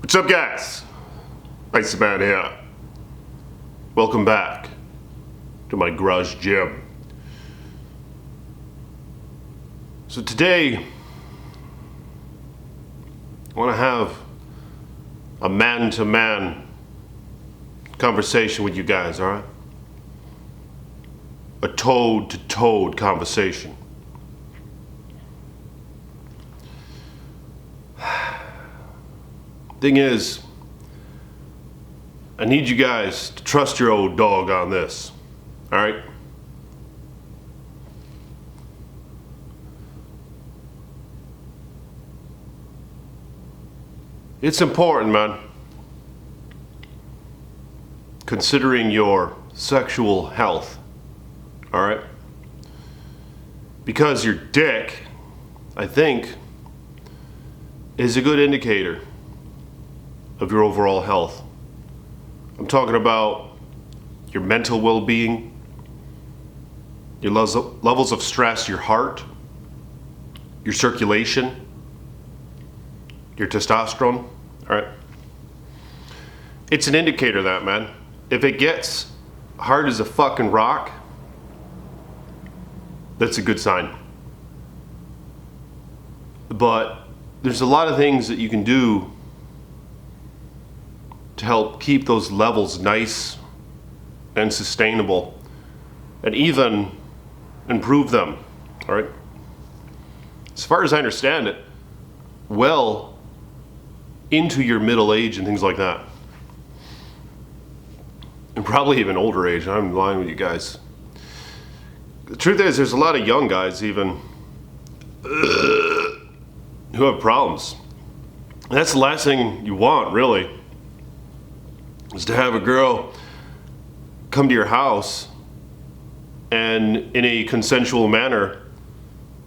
What's up, guys? Iceman here. Welcome back to my garage gym. So today, I want to have a man-to-man conversation with you guys, all right? A toad-to-toad conversation. Thing is, I need you guys to trust your old dog on this, all right? It's important, man, considering your sexual health, all right? Because your dick, I think, is a good indicator of your overall health. I'm talking about your mental well-being, your levels of stress, your heart, your circulation, your testosterone, all right? It's an indicator of that, man. If it gets hard as a fucking rock, that's a good sign. But there's a lot of things that you can do to help keep those levels nice and sustainable and even improve them, all right? As far as I understand it, well into your middle age and things like that. And probably even older age, I'm lying with you guys. The truth is, there's a lot of young guys even who have problems. And that's the last thing you want, really, is to have a girl come to your house and in a consensual manner,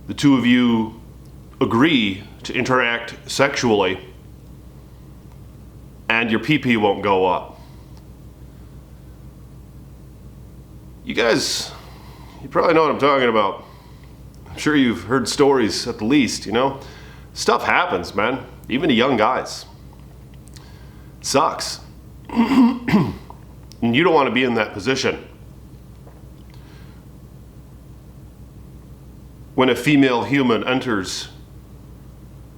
the two of you agree to interact sexually and your pee-pee won't go up. You guys, you probably know what I'm talking about. I'm sure you've heard stories at the least, you know? Stuff happens, man, even to young guys. It sucks. And you don't want to be in that position. When a female human enters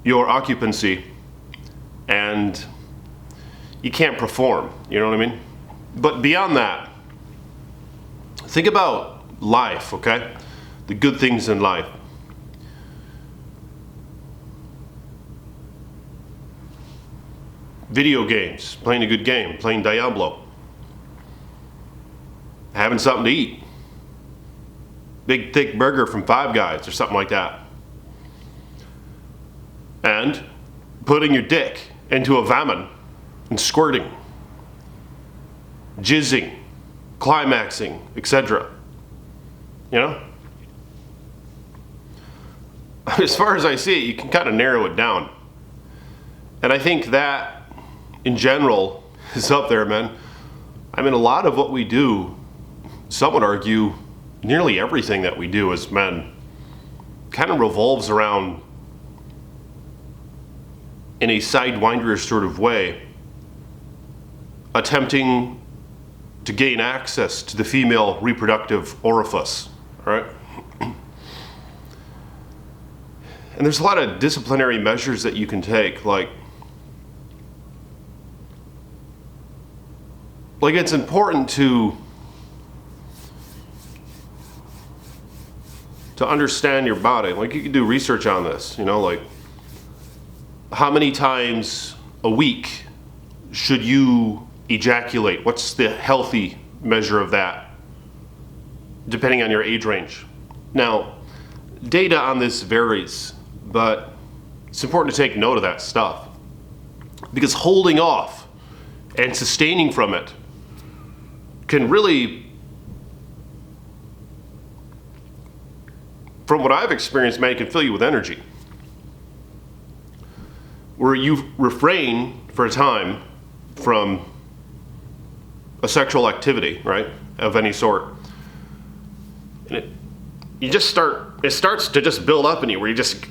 your occupancy and you can't perform, you know what I mean? But beyond that, think about life, okay? The good things in life. Video games, playing a good game, playing Diablo, having something to eat, big thick burger from Five Guys or something like that, and putting your dick into a vomit and squirting, jizzing, climaxing, etc. You know? As far as I see it, you can kind of narrow it down. And I think that in general is up there, man. I mean, a lot of what we do, some would argue nearly everything that we do as men kind of revolves around, in a sidewinder sort of way, attempting to gain access to the female reproductive orifice, all right? And there's a lot of disciplinary measures that you can take, like it's important to understand your body. Like, you can do research on this, you know, like how many times a week should you ejaculate? What's the healthy measure of that, depending on your age range? Now, data on this varies, but it's important to take note of that stuff, because holding off and sustaining from it can really, from what I've experienced, man, it can fill you with energy. Where you refrain for a time from a sexual activity, right, of any sort, and it starts to just build up in you, where you just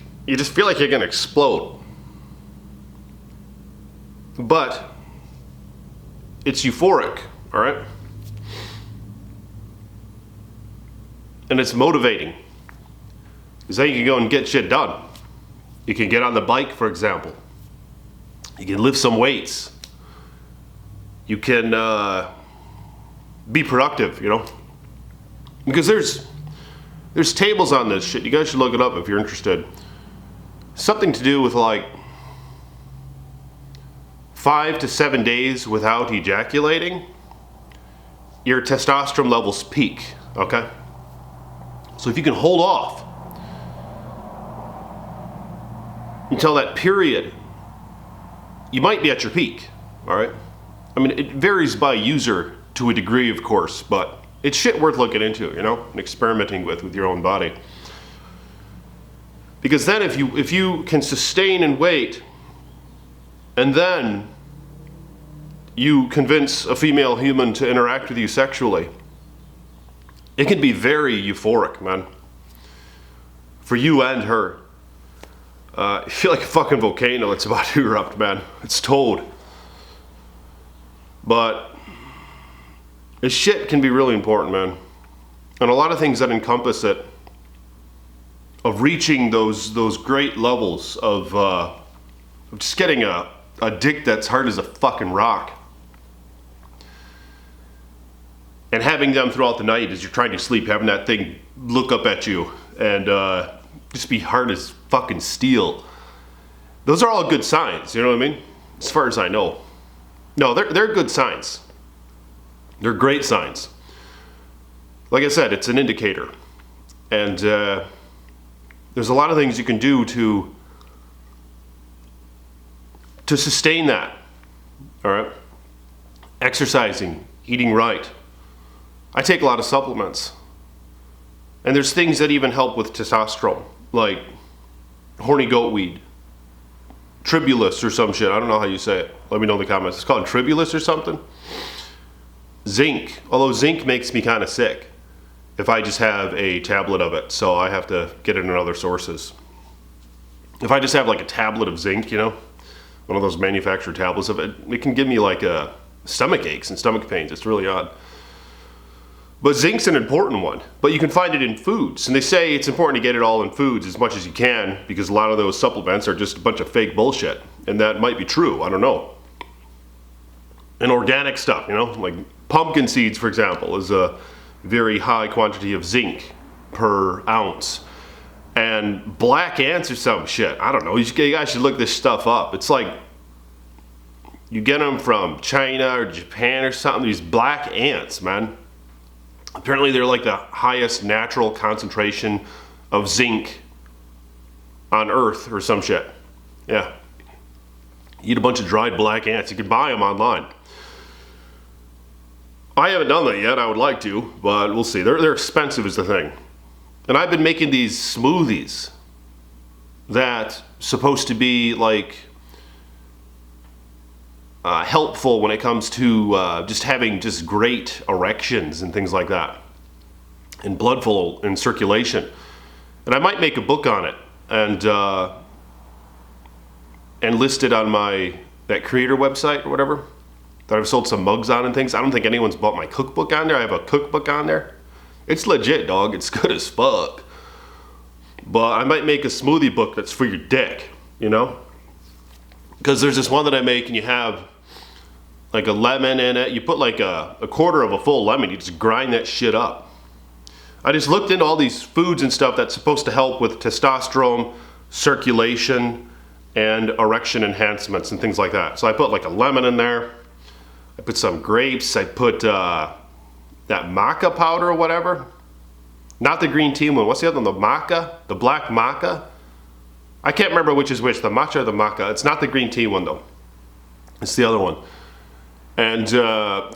feel like you're gonna explode. but it's euphoric, all right? And it's motivating. Because then you can go and get shit done. You can get on the bike, for example. You can lift some weights. You can be productive, you know? Because there's tables on this shit. You guys should look it up if you're interested. Something to do with like 5 to 7 days without ejaculating, your testosterone levels peak, okay? So if you can hold off until that period, you might be at your peak, all right? I mean, it varies by user to a degree, of course, but it's shit worth looking into, you know, and experimenting with your own body. Because then if you can sustain and wait, and then you convince a female human to interact with you sexually, it can be very euphoric, man. For you and her. You feel like a fucking volcano that's about to erupt, man. It's told. But this shit can be really important, man. And a lot of things that encompass it, of reaching those great levels of just getting a dick that's hard as a fucking rock. And having them throughout the night as you're trying to sleep, having that thing look up at you and just be hard as fucking steel. Those are all good signs, you know what I mean? As far as I know. No, they're good signs. They're great signs. Like I said, it's an indicator. And there's a lot of things you can do to sustain that, all right? Exercising, eating right. I take a lot of supplements. And there's things that even help with testosterone, like horny goat weed, tribulus or some shit. I don't know how you say it. Let me know in the comments. It's called tribulus or something. Zinc, although zinc makes me kind of sick if I just have a tablet of it, so I have to get it in other sources. If I just have like a tablet of zinc, you know, one of those manufactured tablets of it, it can give me like stomach aches and stomach pains. It's really odd. But zinc's an important one, but you can find it in foods. And they say it's important to get it all in foods as much as you can because a lot of those supplements are just a bunch of fake bullshit. And that might be true, I don't know. And organic stuff, you know, like pumpkin seeds, for example, is a very high quantity of zinc per ounce. And black ants or some shit, I don't know, you guys should look this stuff up. It's like, you get them from China or Japan or something, these black ants, man. Apparently they're like the highest natural concentration of zinc on Earth or some shit. Yeah. Eat a bunch of dried black ants. You can buy them online. I haven't done that yet. I would like to, but we'll see. They're expensive is the thing. And I've been making these smoothies that supposed to be like helpful when it comes to just having just great erections and things like that, and blood flow and circulation. And I might make a book on it and list it on that creator website or whatever that I've sold some mugs on and things. I don't think anyone's bought my cookbook on there. I have a cookbook on there. It's legit, dog. It's good as fuck. But I might make a smoothie book that's for your dick, you know? Because there's this one that I make and you have like a lemon in it. You put like a quarter of a full lemon. You just grind that shit up. I just looked into all these foods and stuff that's supposed to help with testosterone, circulation, and erection enhancements and things like that. So I put like a lemon in there. I put some grapes. I put that maca powder or whatever. Not the green tea one. What's the other one? The maca? The black maca? I can't remember which is which, the matcha or the maca. It's not the green tea one though. It's the other one. And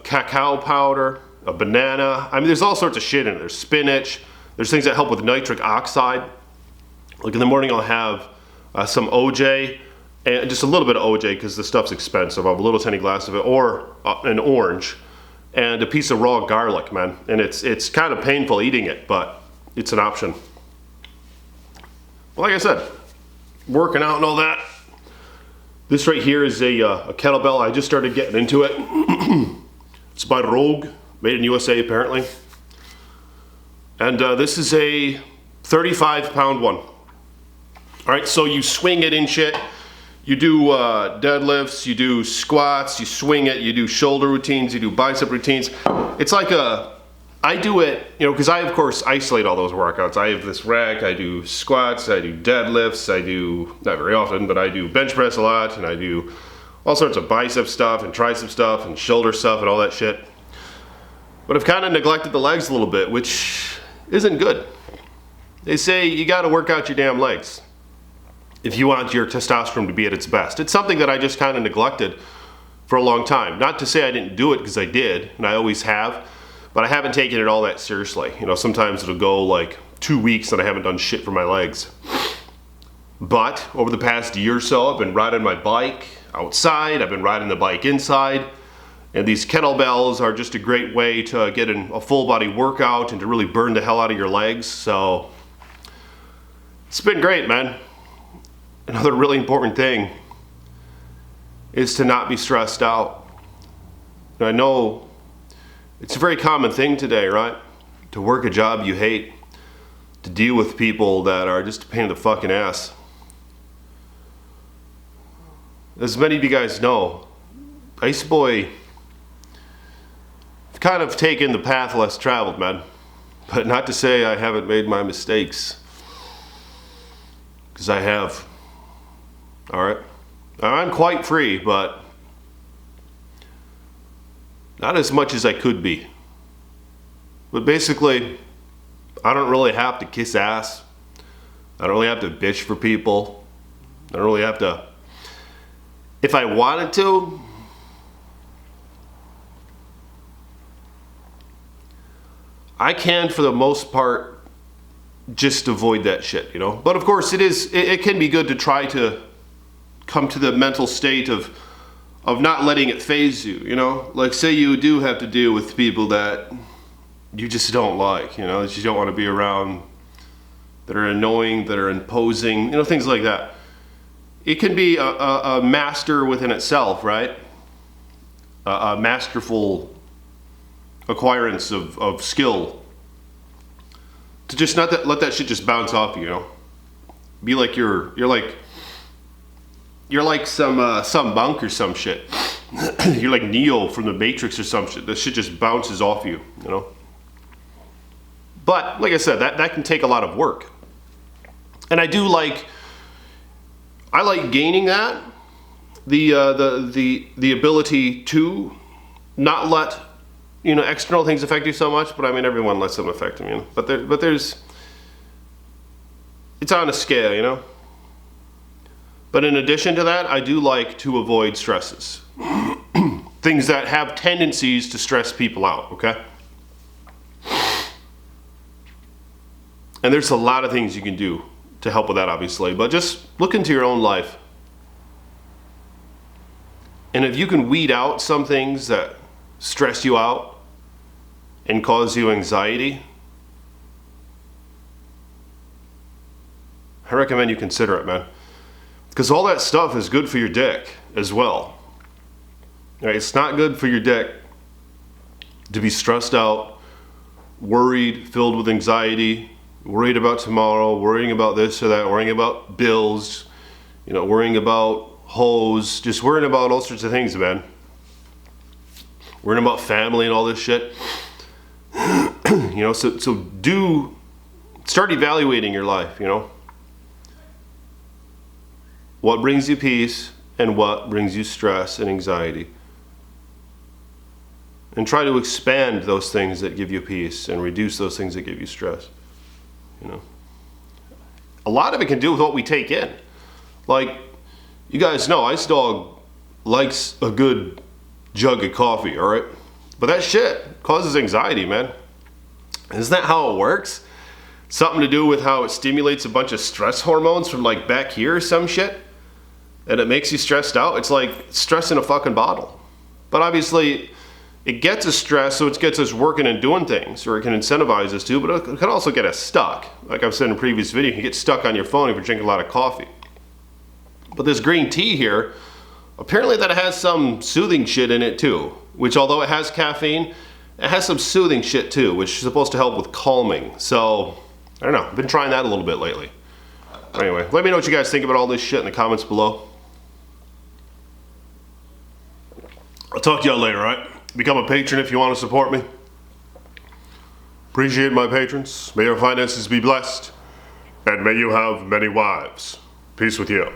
cacao powder, a banana. I mean, there's all sorts of shit in it. There's spinach. There's things that help with nitric oxide. Like in the morning I'll have some OJ, and just a little bit of OJ because the stuff's expensive. I'll have a little tiny glass of it, or an orange, and a piece of raw garlic, man. And it's kind of painful eating it, but it's an option. Well, like I said, working out and all that, This right here is a kettlebell. I just started getting into it. It's by Rogue, made in USA apparently. And this is a 35-pound one. All right, so you swing it in shit. You do deadlifts, you do squats, you swing it, you do shoulder routines, you do bicep routines. It's like I do it, you know, because I of course isolate all those workouts. I have this rack, I do squats, I do deadlifts, I do, not very often, but I do bench press a lot, and I do all sorts of bicep stuff and tricep stuff and shoulder stuff and all that shit. But I've kind of neglected the legs a little bit, which isn't good. They say you gotta work out your damn legs if you want your testosterone to be at its best. It's something that I just kind of neglected for a long time. Not to say I didn't do it, because I did, and I always have, but I haven't taken it all that seriously. You know, sometimes it'll go like 2 weeks and I haven't done shit for my legs. But over the past year or so, I've been riding my bike outside, I've been riding the bike inside, and these kettlebells are just a great way to get in a full body workout and to really burn the hell out of your legs. So it's been great, man. Another really important thing is to not be stressed out. And I know it's a very common thing today, right? To work a job you hate, to deal with people that are just a pain in the fucking ass. As many of you guys know, Ice Boy, I've kind of taken the path less traveled, man. But not to say I haven't made my mistakes, because I have. All right, I'm quite free, but not as much as I could be. But basically, I don't really have to kiss ass. I don't really have to bitch for people. I don't really have to. If I wanted to, I can, for the most part, just avoid that shit, you know? But of course, it can be good to try to come to the mental state of not letting it phase you, you know? Like, say you do have to deal with people that you just don't like, you know, that you don't want to be around, that are annoying, that are imposing, you know, things like that. It can be a master within itself, right? A masterful acquirance of skill to just not let that shit just bounce off you, you know? Be like you're like some monk or some shit. You're like Neo from the Matrix or some shit. That shit just bounces off you, you know? But like I said, that can take a lot of work. And I like gaining that, the ability to not let, you know, external things affect you so much. But I mean, everyone lets them affect them, you know. But there's, it's on a scale, you know. But in addition to that, I do like to avoid stresses. Things that have tendencies to stress people out, okay? And there's a lot of things you can do to help with that, obviously. But just look into your own life. And if you can weed out some things that stress you out and cause you anxiety, I recommend you consider it, man. Because all that stuff is good for your dick as well. Right? It's not good for your dick to be stressed out, worried, filled with anxiety, worried about tomorrow, worrying about this or that, worrying about bills, you know, worrying about hoes, just worrying about all sorts of things, man. Worrying about family and all this shit. You know, so start evaluating your life, you know. What brings you peace and what brings you stress and anxiety. And try to expand those things that give you peace and reduce those things that give you stress. You know, a lot of it can do with what we take in. Like, you guys know, Ice Dog likes a good jug of coffee, all right? But that shit causes anxiety, man. Isn't that how it works? Something to do with how it stimulates a bunch of stress hormones from like back here or some shit? And it makes you stressed out? It's like stress in a fucking bottle. But obviously, it gets us stressed, so it gets us working and doing things, or it can incentivize us to, but it can also get us stuck. Like I've said in a previous video, you can get stuck on your phone if you're drinking a lot of coffee. But this green tea here apparently that it has some soothing shit in it too, which although it has caffeine, it has some soothing shit too, which is supposed to help with calming. So, I don't know, I've been trying that a little bit lately. Anyway, let me know what you guys think about all this shit in the comments below. I'll talk to y'all later, alright? Become a patron if you want to support me. Appreciate my patrons. May your finances be blessed. And may you have many wives. Peace with you.